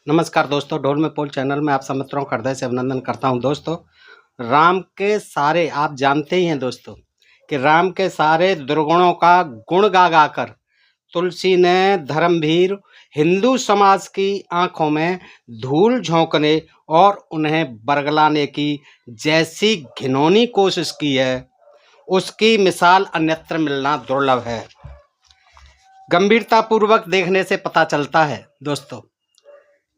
नमस्कार दोस्तों, ढोल में पोल चैनल में आप सब मित्रों का हृदय से अभिनंदन करता हूं। दोस्तों, राम के सारे आप जानते ही हैं दोस्तों कि राम के सारे दुर्गुणों का गुण गा गाकर तुलसी ने धर्मवीर हिंदू समाज की आंखों में धूल झोंकने और उन्हें बरगलाने की जैसी घिनौनी कोशिश की है, उसकी मिसाल अन्यत्र मिलना दुर्लभ है। गंभीरतापूर्वक देखने से पता चलता है दोस्तों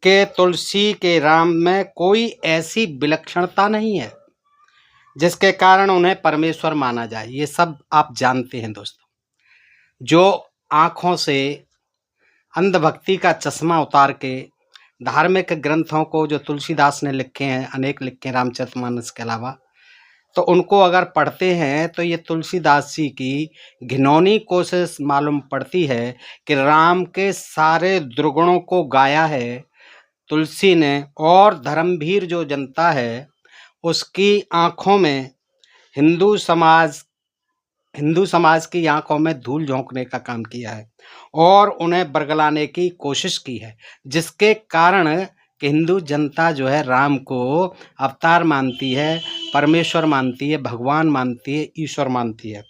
कि तुलसी के राम में कोई ऐसी विलक्षणता नहीं है जिसके कारण उन्हें परमेश्वर माना जाए। ये सब आप जानते हैं दोस्तों। जो आँखों से अंधभक्ति का चश्मा उतार के धार्मिक ग्रंथों को जो तुलसीदास ने लिखे हैं, अनेक लिखे हैं रामचरितमानस के अलावा, तो उनको अगर पढ़ते हैं तो ये तुलसीदास जी की घिनौनी कोशिश मालूम पड़ती है कि राम के सारे दुर्गुणों को गाया है तुलसी ने, और धर्मवीर जो जनता है उसकी आंखों में हिंदू समाज की आंखों में धूल झोंकने का काम किया है और उन्हें बरगलाने की कोशिश की है, जिसके कारण कि हिंदू जनता जो है राम को अवतार मानती है, परमेश्वर मानती है, भगवान मानती है, ईश्वर मानती है।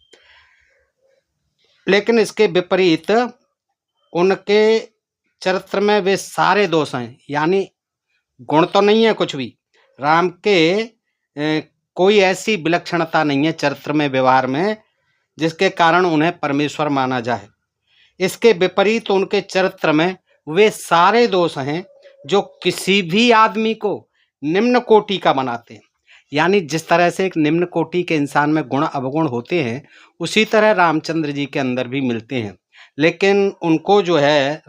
लेकिन इसके विपरीत उनके चरित्र में वे सारे दोष हैं, यानी गुण तो नहीं है कुछ भी। राम के कोई ऐसी विलक्षणता नहीं है चरित्र में, व्यवहार में, जिसके कारण उन्हें परमेश्वर माना जाए। इसके विपरीत उनके चरित्र में वे सारे दोष हैं जो किसी भी आदमी को निम्न कोटि का बनाते हैं। यानी जिस तरह से एक निम्न कोटि के इंसान में गुण अवगुण होते हैं, उसी तरह रामचंद्र जी के अंदर भी मिलते हैं। लेकिन उनको जो है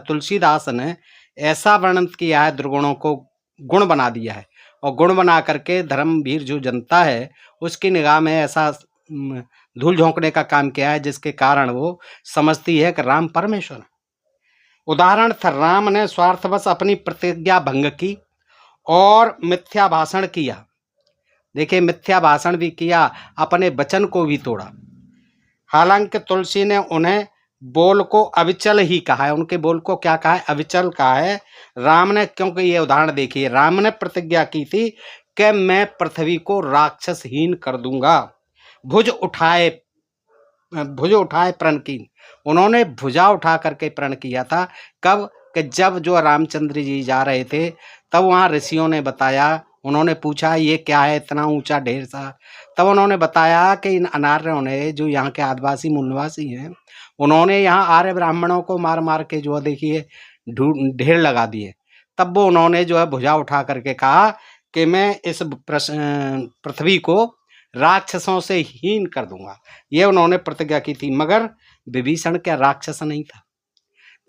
तुलसीदास ने ऐसा वर्णन किया है, दुर्गुणों को गुण बना दिया है, और गुण बना करके धर्मवीर जो जनता है उसकी निगाह में ऐसा धूल झोंकने का काम किया है, जिसके कारण वो समझती है कि राम परमेश्वर है। उदाहरण था, राम ने स्वार्थवश अपनी प्रतिज्ञा भंग की और मिथ्या भाषण किया। देखिए, मिथ्या भाषण भी किया, अपने वचन को भी तोड़ा। हालांकि तुलसी ने उन्हें बोल को अविचल ही कहा है। उनके बोल को क्या कहा है? अविचल कहा है। राम ने, क्योंकि ये उदाहरण देखिए, राम ने प्रतिज्ञा की थी कि मैं पृथ्वी को राक्षसहीन कर दूंगा। भुज उठाए प्रण की, उन्होंने भुजा उठा करके प्रण किया था। कब? कि जब जो रामचंद्र जी जा रहे थे तब वहाँ ऋषियों ने बताया, उन्होंने पूछा ये क्या है इतना ऊंचा ढेर सा। तब उन्होंने बताया कि इन अनार्यों ने, जो यहाँ के आदिवासी मूल निवासी हैं, उन्होंने यहाँ आर्य ब्राह्मणों को मार मार के जो देखिए ढेर लगा दिए। तब वो उन्होंने जो है भुजा उठा करके कहा कि मैं इस पृथ्वी को राक्षसों से हीन कर दूंगा। ये उन्होंने प्रतिज्ञा की थी। मगर विभीषण क्या राक्षस नहीं था?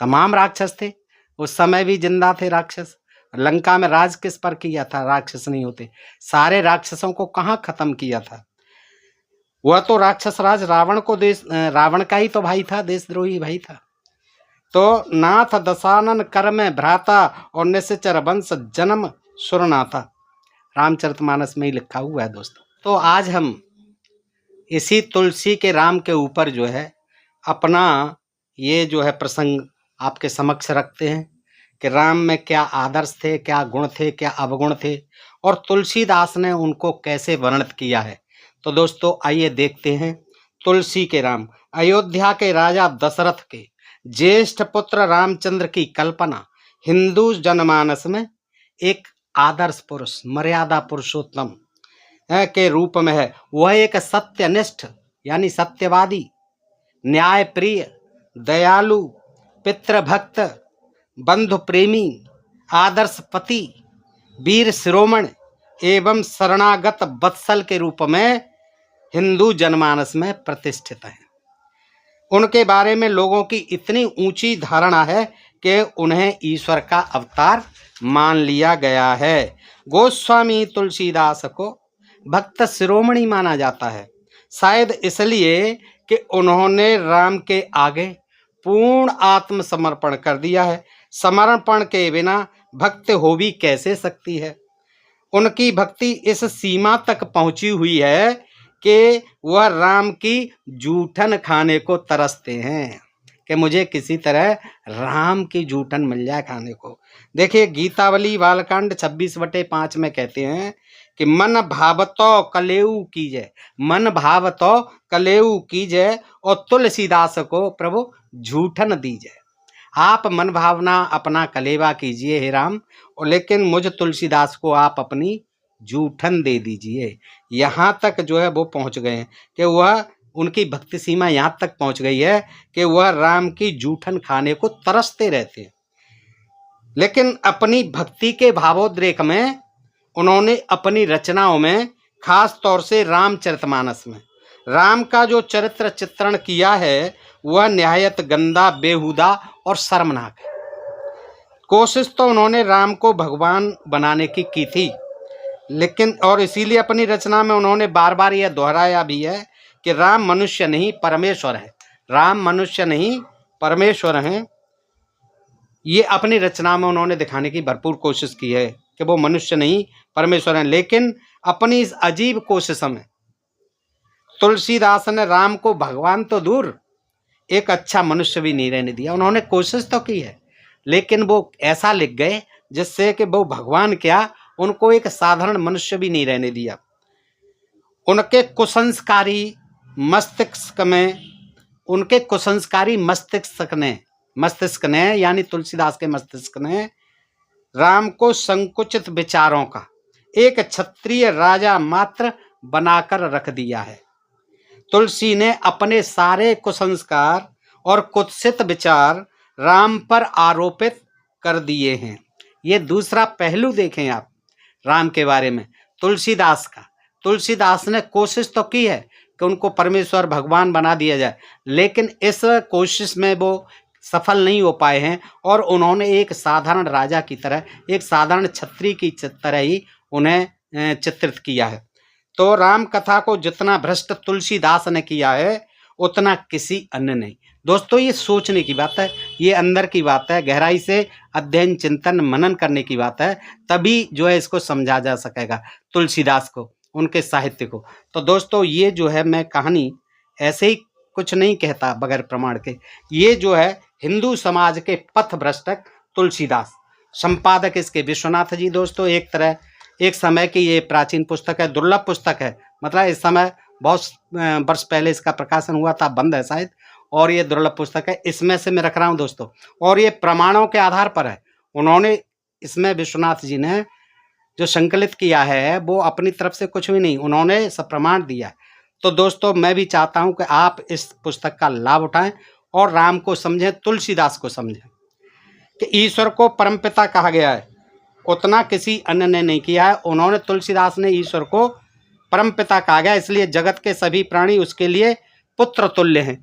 तमाम राक्षस थे, उस समय भी जिंदा थे राक्षस। लंका में राज किस पर किया था? राक्षस नहीं होते। सारे राक्षसों को कहाँ खत्म किया था? वह तो राक्षस राज रावण का ही तो भाई था, देशद्रोही भाई था। तो नाथ दशानन कर में भ्राता और निश्चर वंश जन्म सुरनाथा, रामचरितमानस में ही लिखा हुआ है दोस्तों। तो आज हम इसी तुलसी के राम के ऊपर जो है अपना ये जो है प्रसंग आपके समक्ष रखते हैं कि राम में क्या आदर्श थे, क्या गुण थे, क्या अवगुण थे, और तुलसीदास ने उनको कैसे वर्णित किया है। तो दोस्तों आइए देखते हैं तुलसी के राम। अयोध्या के राजा दशरथ के ज्येष्ठ पुत्र रामचंद्र की कल्पना हिंदू जनमानस में एक आदर्श पुरुष, मर्यादा पुरुषोत्तम के रूप में है। वह एक सत्यनिष्ठ यानी सत्यवादी, न्याय प्रिय, दयालु, पितृभक्त, बंधु प्रेमी, आदर्श पति, वीर शिरोमणि एवं शरणागत वत्सल के रूप में हिंदू जनमानस में प्रतिष्ठित है। उनके बारे में लोगों की इतनी ऊंची धारणा है कि उन्हें ईश्वर का अवतार मान लिया गया है। गोस्वामी तुलसीदास को भक्त शिरोमणि माना जाता है, शायद इसलिए कि उन्होंने राम के आगे पूर्ण आत्मसमर्पण कर दिया है। समर्पण के बिना भक्त हो भी कैसे सकती है? उनकी भक्ति इस सीमा तक पहुंची हुई है कि वह राम की जूठन खाने को तरसते हैं। कि मुझे किसी तरह राम की जूठन मिल जाए खाने को। देखिए गीतावली बालकांड 26/5 में कहते हैं कि मन भावतो कलेऊ कीजय, मन भावतो कलेऊ कीजय और तुलसीदास को प्रभु जूठन दीजय। आप मन भावना अपना कलेवा कीजिए हे राम, और लेकिन मुझ तुलसीदास को आप अपनी जूठन दे दीजिए। यहाँ तक जो है वो पहुँच गए हैं कि वह उनकी भक्ति सीमा यहाँ तक पहुँच गई है कि वह राम की जूठन खाने को तरसते रहते हैं। लेकिन अपनी भक्ति के भावोद्रेक में उन्होंने अपनी रचनाओं में, खास तौर से रामचरितमानस में, राम का जो चरित्र चित्रण किया है वह निहायत गंदा, बेहुदा और शर्मनाक है। कोशिश तो उन्होंने राम को भगवान बनाने की थी, लेकिन और इसीलिए अपनी रचना में उन्होंने बार बार यह दोहराया भी है कि राम मनुष्य नहीं परमेश्वर है, राम मनुष्य नहीं परमेश्वर हैं। ये अपनी रचना में उन्होंने दिखाने की भरपूर कोशिश की है कि वो मनुष्य नहीं परमेश्वर हैं। लेकिन अपनी इस अजीब कोशिश में तुलसीदास ने राम को भगवान तो दूर, एक अच्छा मनुष्य भी नहीं रहने दिया। उन्होंने कोशिश तो की है, लेकिन वो ऐसा लिख गए जिससे कि वो भगवान क्या, उनको एक साधारण मनुष्य भी नहीं रहने दिया। उनके कुसंस्कारी मस्तिष्क ने यानी तुलसीदास के मस्तिष्क ने राम को संकुचित विचारों का एक क्षत्रिय राजा मात्र बनाकर रख दिया है। तुलसी ने अपने सारे कुसंस्कार और कुत्सित विचार राम पर आरोपित कर दिए हैं। ये दूसरा पहलू देखें आप राम के बारे में तुलसीदास का। तुलसीदास ने कोशिश तो की है कि उनको परमेश्वर भगवान बना दिया जाए, लेकिन इस कोशिश में वो सफल नहीं हो पाए हैं और उन्होंने एक साधारण राजा की तरह, एक साधारण क्षत्रिय की तरह ही उन्हें चित्रित किया है। तो राम कथा को जितना भ्रष्ट तुलसीदास ने किया है उतना किसी अन्य नहीं। दोस्तों ये सोचने की बात है, ये अंदर की बात है, गहराई से अध्ययन चिंतन मनन करने की बात है, तभी जो है इसको समझा जा सकेगा तुलसीदास को, उनके साहित्य को। तो दोस्तों ये जो है मैं कहानी ऐसे ही कुछ नहीं कहता बगैर प्रमाण के। ये जो है हिंदू समाज के पथभ्रष्टक तुलसीदास, संपादक इसके विश्वनाथ जी। दोस्तों एक समय की ये प्राचीन पुस्तक है, दुर्लभ पुस्तक है, मतलब इस समय बहुत वर्ष पहले इसका प्रकाशन हुआ था, बंद है शायद, और ये दुर्लभ पुस्तक है। इसमें से मैं रख रहा हूँ दोस्तों, और ये प्रमाणों के आधार पर है। उन्होंने इसमें विश्वनाथ जी ने जो संकलित किया है वो अपनी तरफ से कुछ भी नहीं, उन्होंने सब प्रमाण दिया। तो दोस्तों मैं भी चाहता हूँ कि आप इस पुस्तक का लाभ उठाएं और राम को समझें, तुलसीदास को समझें कि ईश्वर को परमपिता कहा गया है, उतना किसी अन्य ने नहीं किया है। उन्होंने, तुलसीदास ने ईश्वर को परमपिता कहा गया, इसलिए जगत के सभी प्राणी उसके लिए पुत्र तुल्य हैं,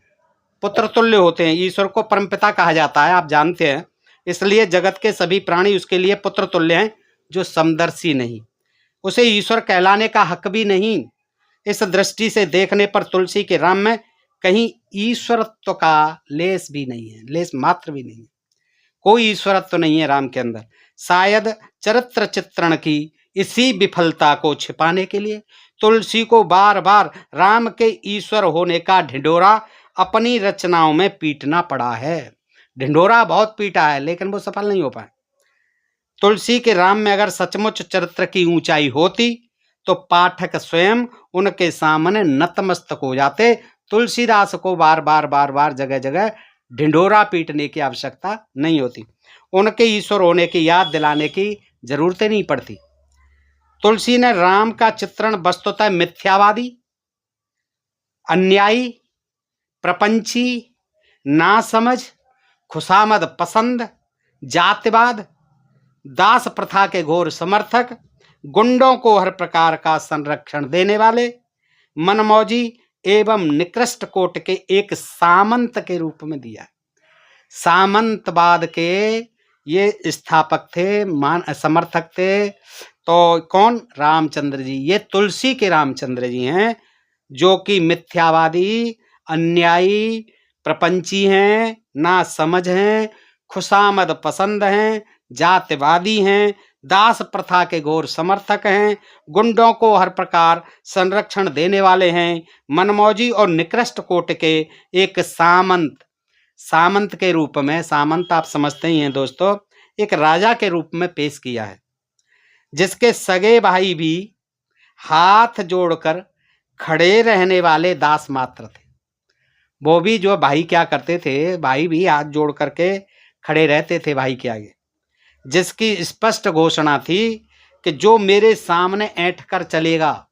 पुत्र तुल्य होते हैं। ईश्वर को परमपिता कहा जाता है, आप जानते हैं, इसलिए जगत के सभी प्राणी उसके लिए पुत्र तुल्य हैं। जो समदर्शी नहीं, उसे ईश्वर कहलाने का हक भी नहीं। इस दृष्टि से देखने पर तुलसी के राम में कहीं ईश्वरत्व का लेस भी नहीं है, लेस मात्र भी नहीं है। कोई ईश्वरत्व नहीं है राम के अंदर। शायद चरित्र चित्रण की इसी विफलता को छिपाने के लिए तुलसी को बार बार राम के ईश्वर होने का ढिंढोरा अपनी रचनाओं में पीटना पड़ा है। ढिंढोरा बहुत पीटा है, लेकिन वो सफल नहीं हो पाए। तुलसी के राम में अगर सचमुच चरित्र की ऊंचाई होती तो पाठक स्वयं उनके सामने नतमस्तक हो जाते। तुलसीदास को बार बार जगह जगह ढिंढोरा पीटने की आवश्यकता नहीं होती, उनके ईश्वर होने की याद दिलाने की जरूरत नहीं पड़ती। तुलसी ने राम का चित्रण वस्तुतः मिथ्यावादी, अन्यायी, प्रपंची, नासमझ, खुशामद पसंद, जातिवाद, दास प्रथा के घोर समर्थक, गुंडों को हर प्रकार का संरक्षण देने वाले, मनमौजी एवं निकृष्ट कोट के एक सामंत के रूप में दिया। सामंतवाद के ये स्थापक थे, समर्थक थे। तो कौन? रामचंद्र जी। ये तुलसी के रामचंद्र जी हैं, जो कि मिथ्यावादी, अन्यायी, प्रपंची हैं, ना समझ हैं, खुशामद पसंद हैं, जातिवादी हैं, दास प्रथा के घोर समर्थक हैं, गुंडों को हर प्रकार संरक्षण देने वाले हैं, मनमौजी और निकृष्ट कोट के एक सामंत सामंत के रूप में, सामंत आप समझते ही हैं दोस्तों, एक राजा के रूप में पेश किया है, जिसके सगे भाई भी हाथ जोड़कर खड़े रहने वाले दास मात्र थे। वो भी जो भाई क्या करते थे, भाई भी हाथ जोड़ करके खड़े रहते थे भाई के आगे, जिसकी स्पष्ट घोषणा थी कि जो मेरे सामने ऐंठ कर चलेगा,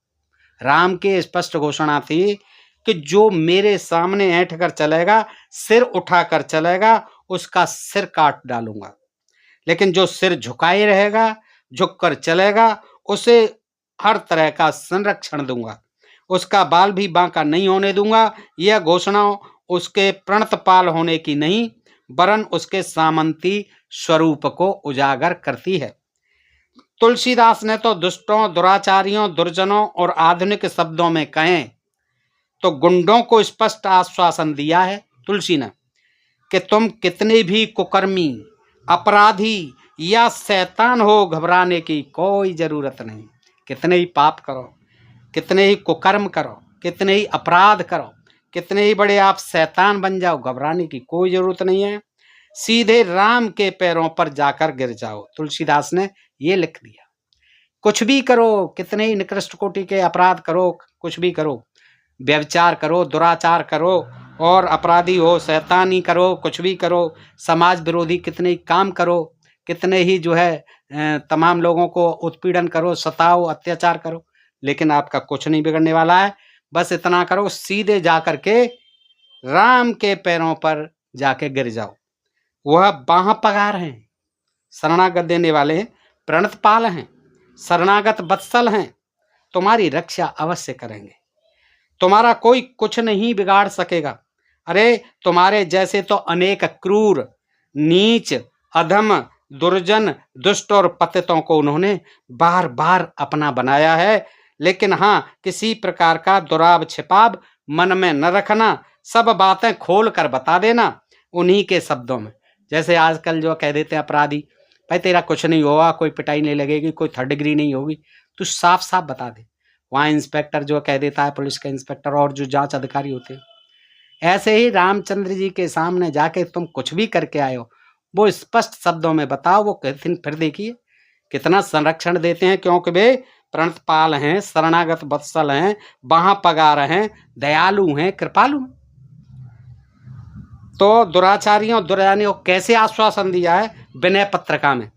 राम की स्पष्ट घोषणा थी कि जो मेरे सामने ऐंठ कर चलेगा, सिर उठाकर चलेगा, उसका सिर काट डालूंगा। लेकिन जो सिर झुकाए रहेगा, झुककर चलेगा, उसे हर तरह का संरक्षण दूंगा, उसका बाल भी बांका नहीं होने दूंगा। यह घोषणा उसके प्रणतपाल होने की नहीं, वरन उसके सामंती स्वरूप को उजागर करती है। तुलसीदास ने तो दुष्टों, दुराचारियों, दुर्जनों और आधुनिक शब्दों में कहें तो गुंडों को स्पष्ट आश्वासन दिया है तुलसी ने कि तुम कितने भी कुकर्मी, अपराधी या शैतान हो, घबराने की कोई जरूरत नहीं। कितने ही पाप करो, कितने ही कुकर्म करो, कितने ही अपराध करो, कितने ही बड़े आप शैतान बन जाओ, घबराने की कोई जरूरत नहीं है। सीधे राम के पैरों पर जाकर गिर जाओ। तुलसीदास ने ये लिख दिया। कुछ भी करो, कितने ही निकृष्ट कोटि के अपराध करो, कुछ भी करो, व्यभिचार करो, दुराचार करो, और अपराधी हो, शैतानी करो, कुछ भी करो, समाज विरोधी कितने ही काम करो, कितने ही जो है तमाम लोगों को उत्पीड़न करो, सताओ, अत्याचार करो, लेकिन आपका कुछ नहीं बिगड़ने वाला है। बस इतना करो, सीधे जाकर के राम के पैरों पर जाके गिर जाओ। वह बाह पगार हैं, शरणागत देने वाले हैं, प्रणतपाल हैं, शरणागत वत्सल हैं, तुम्हारी रक्षा अवश्य करेंगे, तुम्हारा कोई कुछ नहीं बिगाड़ सकेगा। अरे तुम्हारे जैसे तो अनेक क्रूर, नीच, अधम, दुर्जन, दुष्ट और पतितों को उन्होंने बार बार अपना बनाया है, लेकिन हाँ, किसी प्रकार का दुराव छिपाव मन में न रखना, सब बातें खोल कर बता देना उन्हीं के शब्दों में। जैसे आजकल जो कह देते हैं अपराधी, भाई तेरा कुछ नहीं होगा, कोई पिटाई नहीं लगेगी, कोई 3rd डिग्री नहीं होगी, तो साफ साफ बता दे। वहाँ इंस्पेक्टर जो कह देता है, पुलिस का इंस्पेक्टर और जो जांच अधिकारी होते हैं, ऐसे ही रामचंद्र जी के सामने जाके तुम कुछ भी करके आए हो, वो स्पष्ट शब्दों में बताओ। वो कहते फिर देखिए कितना संरक्षण देते हैं, क्योंकि वे प्रणतपाल हैं, शरणागत वत्सल हैं, बाह पगार हैं, दयालु हैं, कृपालु हैं। तो दुराचारियों, दुर्जनियों कैसे आश्वासन दिया है विनय पत्रिका में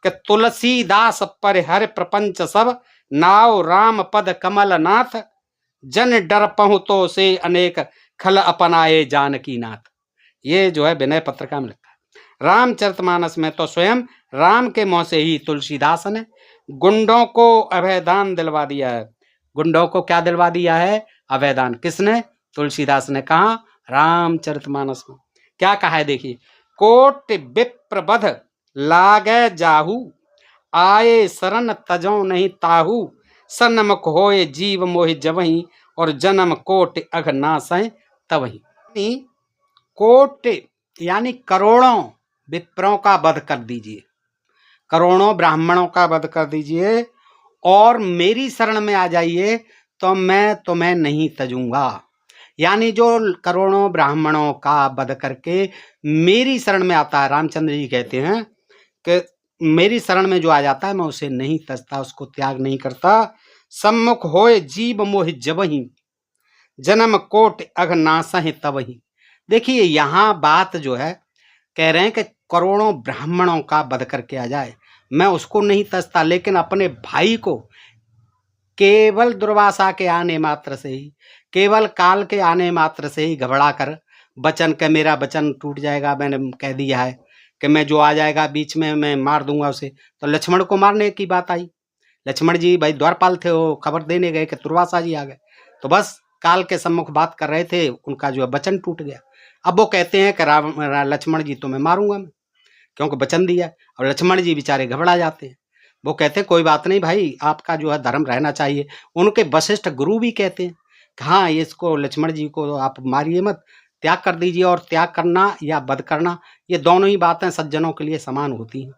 कि तुलसीदास पर हर प्रपंच सब, नाव राम पद कमल नाथ, जन डर पहुँतो से अनेक खल अपनाए जानकी नाथ। ये जो है विनय पत्रिका में लिखा है। रामचरितमानस में तो स्वयं राम के मुंह से ही तुलसीदास ने गुंडों को अभयदान दिलवा दिया है। गुंडों को क्या दिलवा दिया है? अभयदान। किसने? तुलसीदास ने कहा रामचरितमानस में। क्या कहा है देखिए, कोट विप्रबध लागे जाहू, आए शरण तजो नहीं ताहू, सन्मुख होए जीव मोहि जबहि, और जन्म कोट अघ नासै तबहि। कोट यानी करोड़ों विप्रों का वध कर दीजिए, करोड़ों ब्राह्मणों का वध कर दीजिए, और मेरी शरण में आ जाइए तो मैं तुम्हें नहीं तजूंगा। यानी जो करोड़ों ब्राह्मणों का वध करके मेरी शरण में आता है, रामचंद्र जी कहते हैं कि मेरी शरण में जो आ जाता है मैं उसे नहीं तजता, उसको त्याग नहीं करता। सम्मुख होए जीव मोहि जबहि, जन्म कोट अघ नासहि तबहि। देखिए यहाँ बात जो है कह रहे हैं कि करोड़ों ब्राह्मणों का वध करके आ जाए, मैं उसको नहीं तजता, लेकिन अपने भाई को केवल दुर्वासा के आने मात्र से ही, केवल काल के आने मात्र से ही घबरा कर वचन के मेरा वचन टूट जाएगा, मैंने कह दिया है कि मैं जो आ जाएगा बीच में मैं मार दूंगा उसे। तो लक्ष्मण को मारने की बात आई, लक्ष्मण जी भाई द्वारपाल थे, वो खबर देने गए कि दुर्वासा जी आ गए, तो बस काल के सम्मुख बात कर रहे थे, उनका जो वचन टूट गया। अब वो कहते हैं कि लक्ष्मण जी तुम्हें मारूंगा मैं, क्योंकि वचन दिया। और लक्ष्मण जी बेचारे घबरा जाते हैं, वो कहते हैं कोई बात नहीं भाई, आपका जो है धर्म रहना चाहिए। उनके वशिष्ठ गुरु भी कहते हैं कि हाँ इसको लक्ष्मण जी को आप मारिए मत, त्याग कर दीजिए। और त्याग करना या वध करना ये दोनों ही बातें सज्जनों के लिए समान होती हैं।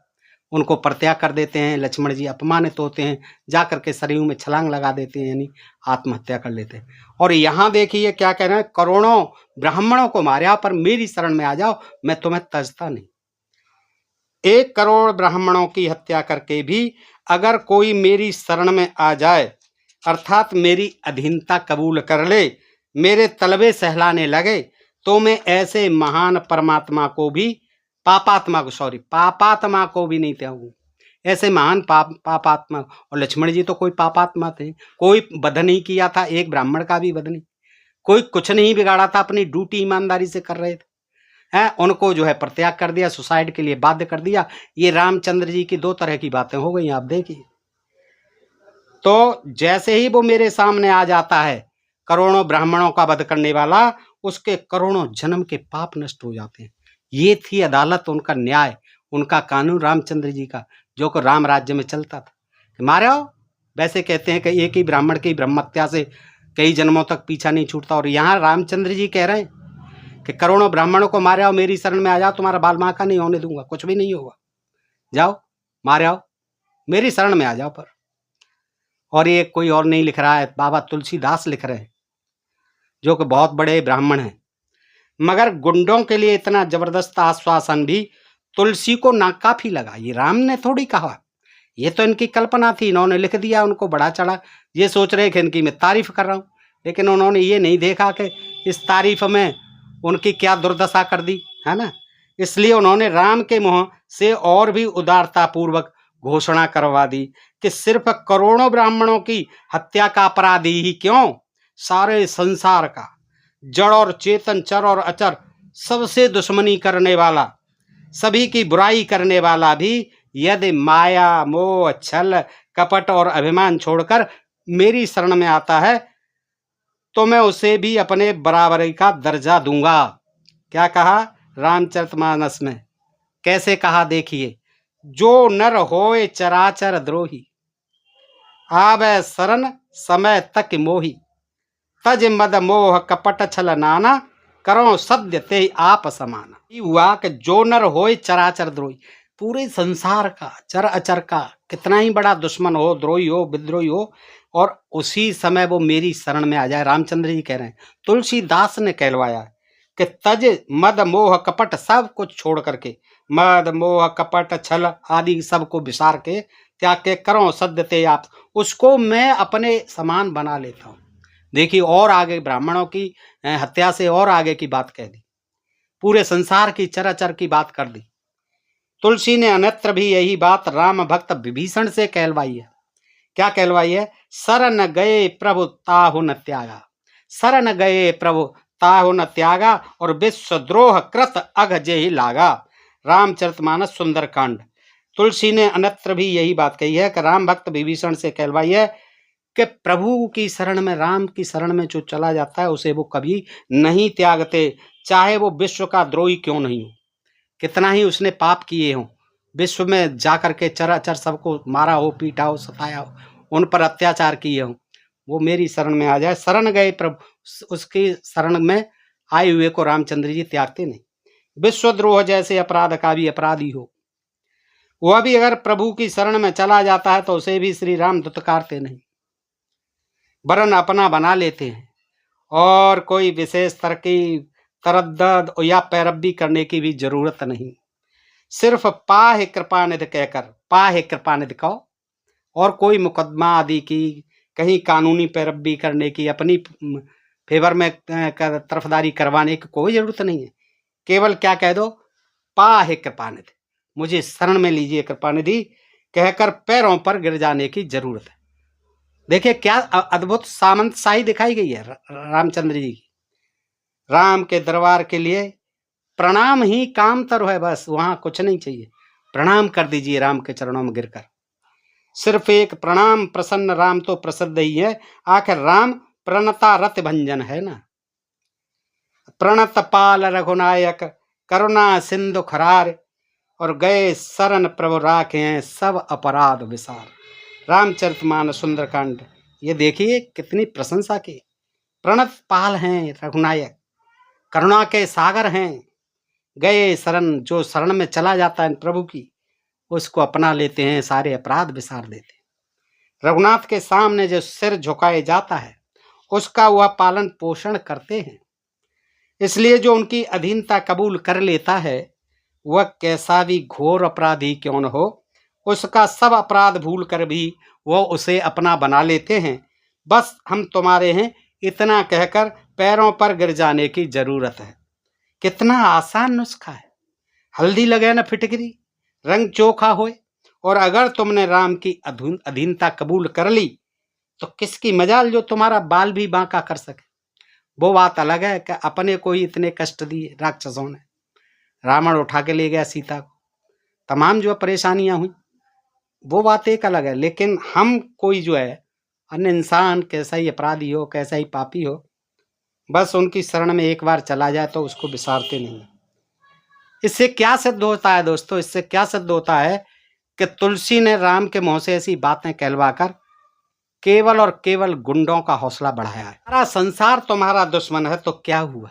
उनको परित्याग कर देते हैं। लक्ष्मण जी अपमानित होते हैं, जा करके सरयू में छलांग लगा देते हैं, यानी आत्महत्या कर लेते हैं। और यहाँ देखिए क्या कह रहे हैं, करोड़ों ब्राह्मणों को मारा पर मेरी शरण में आ जाओ, मैं तुम्हें तजता नहीं। 1 करोड़ ब्राह्मणों की हत्या करके भी अगर कोई मेरी शरण में आ जाए, अर्थात मेरी अधीनता कबूल कर ले, मेरे तलबे सहलाने लगे, तो मैं ऐसे महान परमात्मा को भी पापात्मा को भी नहीं त्यागूं। ऐसे महान पापात्मा, और लक्ष्मण जी तो कोई पापात्मा थे, कोई वध नहीं किया था, एक ब्राह्मण का भी वध नहीं, कोई कुछ नहीं बिगाड़ा था, अपनी ड्यूटी ईमानदारी से कर रहे थे हैं। उनको जो है परित्याग कर दिया, सुसाइड के लिए बाध्य कर दिया। ये रामचंद्र जी की 2 तरह की बातें हो गई, आप देखिए। तो जैसे ही वो मेरे सामने आ जाता है, करोड़ों ब्राह्मणों का वध करने वाला, उसके करोड़ों जन्म के पाप नष्ट हो जाते हैं। ये थी अदालत, उनका न्याय, उनका कानून रामचंद्र जी का, जो कि राम राज्य में चलता था। मारे हो, वैसे कहते हैं कि एक ही ब्राह्मण की ब्रह्महत्या से कई जन्मों तक पीछा नहीं छूटता। और यहाँ रामचंद्र जी कह रहे हैं कि करोड़ों ब्राह्मणों को मारे आओ, मेरी शरण में आ जाओ, तुम्हारा बाल माका नहीं होने दूंगा, कुछ भी नहीं होगा, जाओ मारे आओ, मेरी शरण में आ जाओ। पर और ये कोई और नहीं लिख रहा है, बाबा तुलसीदास लिख रहे हैं, जो कि बहुत बड़े ब्राह्मण हैं। मगर गुंडों के लिए इतना जबरदस्त आश्वासन भी तुलसी को नाकाफी लगा। ये राम ने थोड़ी कहा, ये तो इनकी कल्पना थी, इन्होंने लिख दिया, उनको बढ़ा चढ़ा, ये सोच रहे कि इनकी मैं तारीफ कर रहा हूँ, लेकिन उन्होंने ये नहीं देखा कि इस तारीफ में उनकी क्या दुर्दशा कर दी, है ना। इसलिए उन्होंने राम के मुंह से और भी उदारता पूर्वक घोषणा करवा दी कि सिर्फ करोड़ों ब्राह्मणों की हत्या का अपराधी ही क्यों, सारे संसार का जड़ और चेतन, चर और अचर, सबसे दुश्मनी करने वाला, सभी की बुराई करने वाला भी यदि माया, मोह, छल, कपट और अभिमान छोड़कर मेरी शरण में आता है, तो मैं उसे भी अपने बराबरी का दर्जा दूंगा। क्या कहा रामचरितमानस में, कैसे कहा देखिए, जो नर होए चराचर द्रोही, आवे शरण समय तक मोही, तज मद मोह कपट छल नाना, करो सद्य ते आप समाना। हुआ कि जो नर होए चराचर द्रोही, पूरे संसार का, चर अचर का, कितना ही बड़ा दुश्मन हो, द्रोही हो, विद्रोही हो, और उसी समय वो मेरी शरण में आ जाए। रामचंद्र जी कह रहे हैं, तुलसीदास ने कहलवाया कि तज मद मोह कपट, सब कुछ छोड़ करके, मद मोह कपट छल आदि सबको विसार के, त्याग के, करो सद्य ते आप, उसको मैं अपने समान बना लेता हूँ। देखिए, और आगे ब्राह्मणों की हत्या से और आगे की बात कह दी, पूरे संसार की चराचर की बात कर दी। तुलसी ने अन्यत्र भी यही बात राम भक्त विभीषण से कहलवाई है। क्या कहलवाई है, शरण गए प्रभु ताहु न त्यागा, शरण गए प्रभु ताहु न त्यागा, और विश्वद्रोह कृत अघ जेहि लागा। रामचरितमानस सुंदरकांड। तुलसी ने अन्यत्र भी यही बात कही है कि राम भक्त विभीषण से कहलवाई है कि प्रभु की शरण में, राम की शरण में जो चला जाता है उसे वो कभी नहीं त्यागते, चाहे वो विश्व का द्रोही क्यों नहीं हो, कितना ही उसने पाप किए हों, विश्व में जाकर के चराचर सबको मारा हो, पीटा हो, सताया हो, उन पर अत्याचार किए हों, वो मेरी शरण में आ जाए। शरण गए प्रभु, उसकी शरण में आए हुए को रामचंद्र जी त्यागते नहीं। विश्वद्रोह जैसे अपराध का भी अपराधी हो, वह भी अगर प्रभु की शरण में चला जाता है तो उसे भी श्री राम दुत्कारते नहीं, वरन अपना बना लेते हैं, और कोई विशेष तरद्दद या पैरवी करने की भी जरूरत नहीं। सिर्फ पाहे कृपानिधि कहकर, पाहे कृपानिधि कहो, और कोई मुकदमा आदि की, कहीं कानूनी पैरवी करने की, अपनी फेवर में तरफदारी करवाने की कोई जरूरत नहीं है। केवल क्या कह दो, पाहे कृपानिधि, मुझे शरण में लीजिए कृपानिधि, कहकर पैरों पर गिर जाने की जरूरत है। देखिए क्या अद्भुत सामंत शाही दिखाई गई है रामचंद्र जी की। राम के दरबार के लिए प्रणाम ही काम तर है, बस वहां कुछ नहीं चाहिए, प्रणाम कर दीजिए राम के चरणों में गिरकर। सिर्फ एक प्रणाम, प्रसन्न राम तो प्रसिद्ध ही है, आखिर राम प्रणता रत भंजन है ना। प्रणत पाल रघुनायक, करुणा सिंधु खरार, और गए शरण प्रभु राखे सब अपराध विसार। रामचरितमानस सुंदरकांड। ये देखिए कितनी प्रशंसा की। प्रणत पाल हैं रघुनायक, करुणा के सागर हैं, गए शरण, जो शरण में चला जाता है प्रभु की, उसको अपना लेते हैं, सारे अपराध विसार देते हैं। रघुनाथ के सामने जो सिर झुकाए जाता है उसका वह पालन पोषण करते हैं। इसलिए जो उनकी अधीनता कबूल कर लेता है वह कैसा भी घोर अपराधी क्यों न हो, उसका सब अपराध भूल कर भी वह उसे अपना बना लेते हैं। बस हम तुम्हारे हैं इतना कहकर पैरों पर गिर जाने की जरूरत है। कितना आसान नुस्खा है। हल्दी लगे न फिटकरी, रंग चोखा होए। और अगर तुमने राम की अधीनता कबूल कर ली तो किसकी मजाल जो तुम्हारा बाल भी बांका कर सके। वो बात अलग है कि अपने को ही इतने कष्ट दिए राक्षसों ने। रावण उठा के ले गया सीता को, तमाम जो परेशानियां हुई, वो बात एक अलग है। लेकिन हम कोई जो है अन्य इंसान कैसा ही अपराधी हो, कैसा ही पापी हो, बस उनकी शरण में एक बार चला जाए तो उसको विसारते नहीं। इससे क्या सिद्ध होता है दोस्तों? इससे क्या सिद्ध होता है कि तुलसी ने राम के मुंह से ऐसी बातें कहलवाकर केवल और केवल गुंडों का हौसला बढ़ाया है। सारा संसार तुम्हारा दुश्मन है तो क्या हुआ?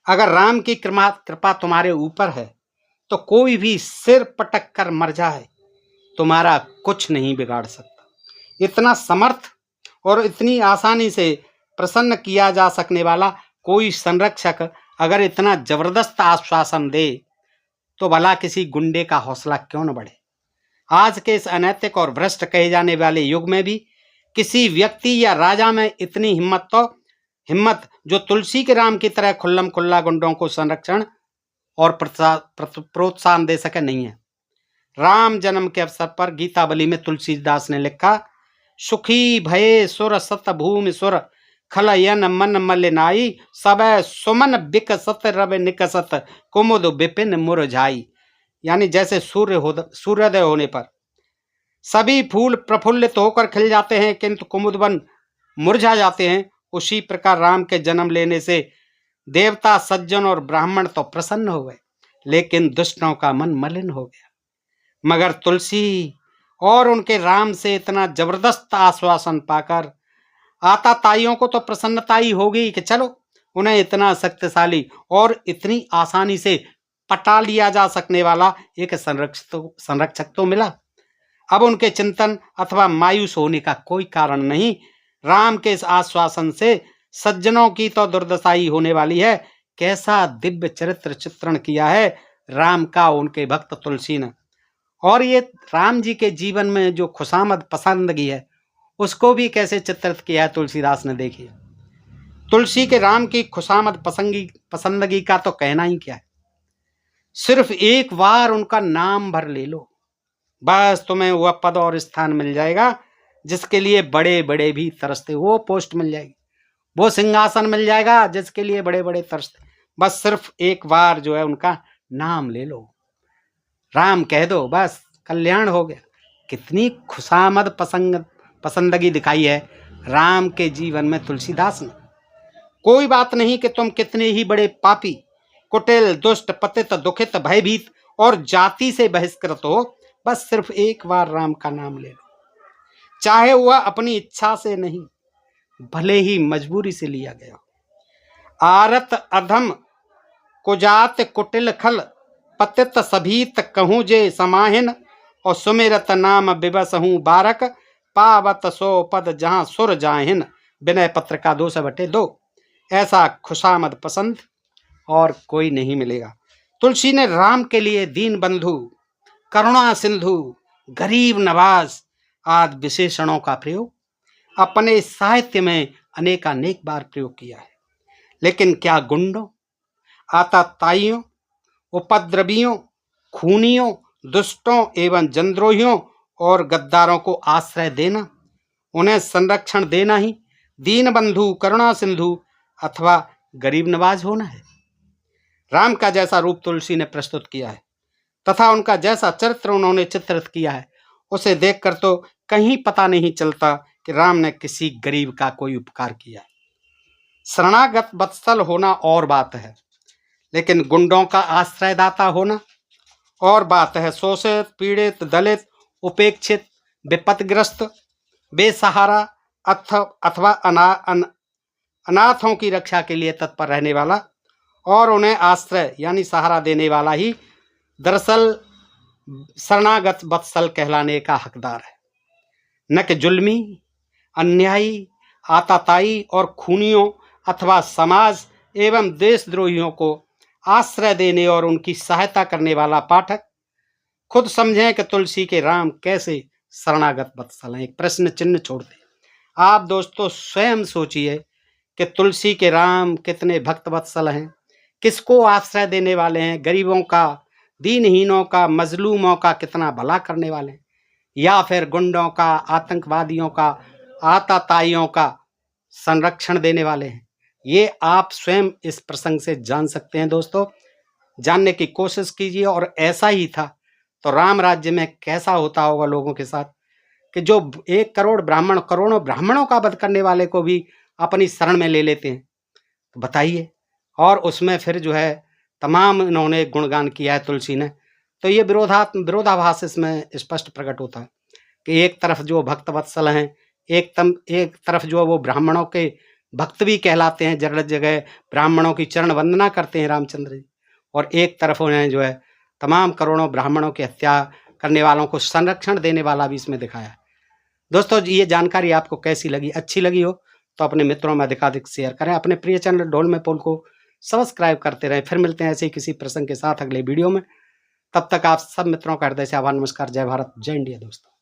अगर राम की कृपा तुम्हारे ऊपर है तो कोई भी सिर पटक कर मर जाए तुम्हारा कुछ नहीं बिगाड़ सकता। इतना समर्थ और इतनी आसानी से प्रसन्न किया जा सकने वाला कोई संरक्षक अगर इतना जबरदस्त आश्वासन दे तो भला किसी गुंडे का हौसला क्यों न बढ़े। आज के इस अनैतिक और भ्रष्ट कहे जाने वाले युग में भी किसी व्यक्ति या राजा में इतनी हिम्मत जो तुलसी के राम की तरह खुल्लम खुल्ला गुंडों को संरक्षण और प्रोत्साहन दे सके नहीं है। राम जन्म के अवसर पर गीतावली में तुलसीदास ने लिखा, सुखी भये सुर सत भूमि सुर खलयन मन मलिनाई सबे सुमन बिकसत रवि निकसत कुमुद विपिन मुरझाई। यानी जैसे सूर्योदय होने पर सभी फूल प्रफुल्लित होकर खिल जाते हैं किंतु कुमुद वन मुरझा जाते हैं, उसी प्रकार राम के जन्म लेने से देवता सज्जन और ब्राह्मण तो प्रसन्न हो गए लेकिन दुष्टों का मन मलिन हो गया। मगर तुलसी और उनके राम से इतना जबरदस्त आश्वासन पाकर आताताइयों को तो प्रसन्नता ही हो गई कि चलो उन्हें इतना शक्तिशाली और इतनी आसानी से पटा लिया जा सकने वाला एक संरक्षक तो मिला। अब उनके चिंतन अथवा मायूस होने का कोई कारण नहीं। राम के इस आश्वासन से सज्जनों की तो दुर्दशाई होने वाली है। कैसा दिव्य चरित्र चित्रण किया है राम का उनके भक्त तुलसी ने। और ये राम जी के जीवन में जो खुशामद पसंदगी है उसको भी कैसे चित्रित किया है तुलसीदास ने। देखिए, तुलसी के राम की खुशामद पसंदगी का तो कहना ही क्या है। सिर्फ एक बार उनका नाम भर ले लो, बस तुम्हें वह पद और स्थान मिल जाएगा जिसके लिए बड़े बड़े भी तरसते। वो पोस्ट मिल जाएगी, वो सिंहासन मिल जाएगा जिसके लिए बड़े बड़े तरसते। बस सिर्फ एक बार जो है उनका नाम ले लो, राम कह दो, बस कल्याण हो गया। कितनी खुशामद पसंदगी दिखाई है राम के जीवन में तुलसीदास ने। कोई बात नहीं कि तुम कितने ही बड़े पापी, कुटिल, दुष्ट, पतित, दुखित, भयभीत और जाति से बहिष्कृत हो, बस सिर्फ एक बार राम का नाम ले लो। चाहे वह अपनी इच्छा से नहीं, भले ही मजबूरी से लिया गया। आरत अधम कुजात कुटिल खल पतित सभीत कहूँ जे समाहिन और सुमिरत नाम बिबसहूँ बारक पावत सो पद जहाँ सुर जाहिन। विनय पत्र का 2/2। ऐसा खुशामद पसंद और कोई नहीं मिलेगा। तुलसी ने राम के लिए दीन बंधु, करुणा सिंधु, गरीब नवाज आदि विशेषणों का प्रयोग अपने साहित्य में अनेकानेक बार प्रयोग किया है। लेकिन क्या गुंडों, आताताइयों, उपद्रवियों, खूनियों, दुष्टों एवं जनद्रोहियों और गद्दारों को आश्रय देना, उन्हें संरक्षण देना ही दीन बंधु, करुणा सिंधु अथवा गरीब नवाज होना है? राम का जैसा रूप तुलसी ने प्रस्तुत किया है तथा उनका जैसा चरित्र उन्होंने चित्रित किया है, उसे देखकर तो कहीं पता नहीं चलता कि राम ने किसी गरीब का कोई उपकार किया है। शरणागत वत्सल होना और बात है, लेकिन गुंडों का आश्रयदाता होना और बात है। शोषित, पीड़ित, दलित, उपेक्षित, विपत्तिग्रस्त, बेसहारा अथवा अनाथों की रक्षा के लिए तत्पर रहने वाला और उन्हें आश्रय यानी सहारा देने वाला ही दरअसल शरणागत वत्सल कहलाने का हकदार है, न कि जुल्मी, अन्यायी, आताताई और खूनियों अथवा समाज एवं देशद्रोहियों को आश्रय देने और उनकी सहायता करने वाला पाठक खुद समझें कि तुलसी के राम कैसे शरणागत वत्सल हैं। एक प्रश्न चिन्ह छोड़ दें। आप दोस्तों स्वयं सोचिए कि तुलसी के राम कितने भक्त वत्सल हैं, किसको आश्रय देने वाले हैं, गरीबों का, दीनहीनों का, मजलूमों का कितना भला करने वाले हैं, या फिर गुंडों का, आतंकवादियों का, आताताइयों का संरक्षण देने वाले हैं। ये आप स्वयं इस प्रसंग से जान सकते हैं। दोस्तों जानने की कोशिश कीजिए। और ऐसा ही था तो राम राज्य में कैसा होता होगा लोगों के साथ, कि जो 1 करोड़ ब्राह्मण, करोड़ों ब्राह्मणों का वध करने वाले को भी अपनी शरण में ले लेते हैं। तो बताइए, और उसमें फिर जो है तमाम इन्होंने गुणगान किया है तुलसी ने। तो ये विरोधाभास इसमें स्पष्ट प्रकट होता है कि एक तरफ जो भक्त वत्सल हैं, एक तरफ जो वो ब्राह्मणों के भक्त भी कहलाते हैं, जगह जगह ब्राह्मणों की चरण वंदना करते हैं रामचंद्र जी, और एक तरफ उन्हें जो है तमाम करोड़ों ब्राह्मणों की हत्या करने वालों को संरक्षण देने वाला भी इसमें दिखाया है। दोस्तों ये जानकारी आपको कैसी लगी? अच्छी लगी हो तो अपने मित्रों में अधिकाधिक शेयर करें। अपने प्रिय चैनल ढोल में पोल को सब्सक्राइब करते रहें। फिर मिलते हैं ऐसे ही किसी प्रसंग के साथ अगले वीडियो में। तब तक आप सब मित्रों का हृदय से आभार, नमस्कार, जय भारत, जय इंडिया दोस्तों।